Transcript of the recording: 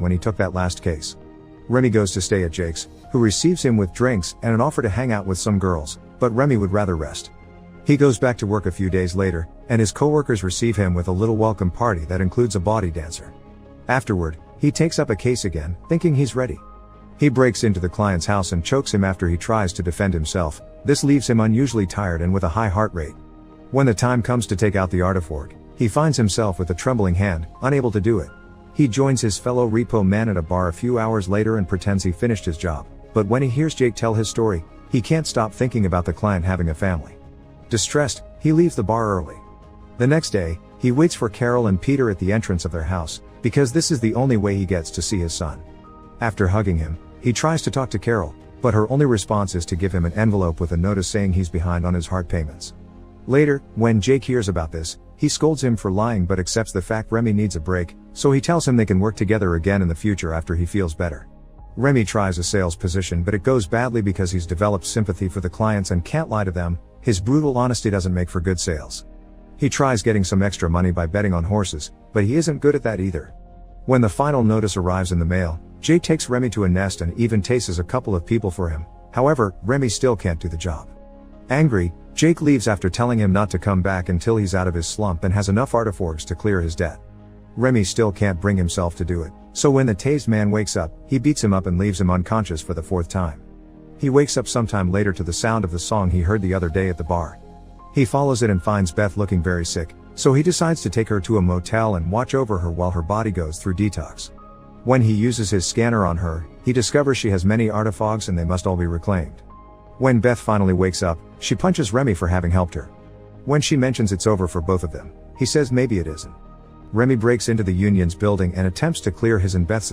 when he took that last case. Remy goes to stay at Jake's, who receives him with drinks and an offer to hang out with some girls, but Remy would rather rest. He goes back to work a few days later, and his coworkers receive him with a little welcome party that includes a body dancer. Afterward, he takes up a case again, thinking he's ready. He breaks into the client's house and chokes him after he tries to defend himself. This leaves him unusually tired and with a high heart rate. When the time comes to take out the artifact, he finds himself with a trembling hand, unable to do it. He joins his fellow repo man at a bar a few hours later and pretends he finished his job, but when he hears Jake tell his story, he can't stop thinking about the client having a family. Distressed, he leaves the bar early. The next day, he waits for Carol and Peter at the entrance of their house, because this is the only way he gets to see his son. After hugging him, he tries to talk to Carol, but her only response is to give him an envelope with a notice saying he's behind on his hard payments. Later, when Jake hears about this, he scolds him for lying but accepts the fact Remy needs a break, so he tells him they can work together again in the future after he feels better. Remy tries a sales position but it goes badly because he's developed sympathy for the clients and can't lie to them. His brutal honesty doesn't make for good sales. He tries getting some extra money by betting on horses, but he isn't good at that either. When the final notice arrives in the mail, Jake takes Remy to a nest and even tastes a couple of people for him. However, Remy still can't do the job. Angry, Jake leaves after telling him not to come back until he's out of his slump and has enough artiforks to clear his debt. Remy still can't bring himself to do it, so when the tased man wakes up, he beats him up and leaves him unconscious for the 4th time. He wakes up sometime later to the sound of the song he heard the other day at the bar. He follows it and finds Beth looking very sick, so he decides to take her to a motel and watch over her while her body goes through detox. When he uses his scanner on her, he discovers she has many artifacts and they must all be reclaimed. When Beth finally wakes up, she punches Remy for having helped her. When she mentions it's over for both of them, he says maybe it isn't. Remy breaks into the Union's building and attempts to clear his and Beth's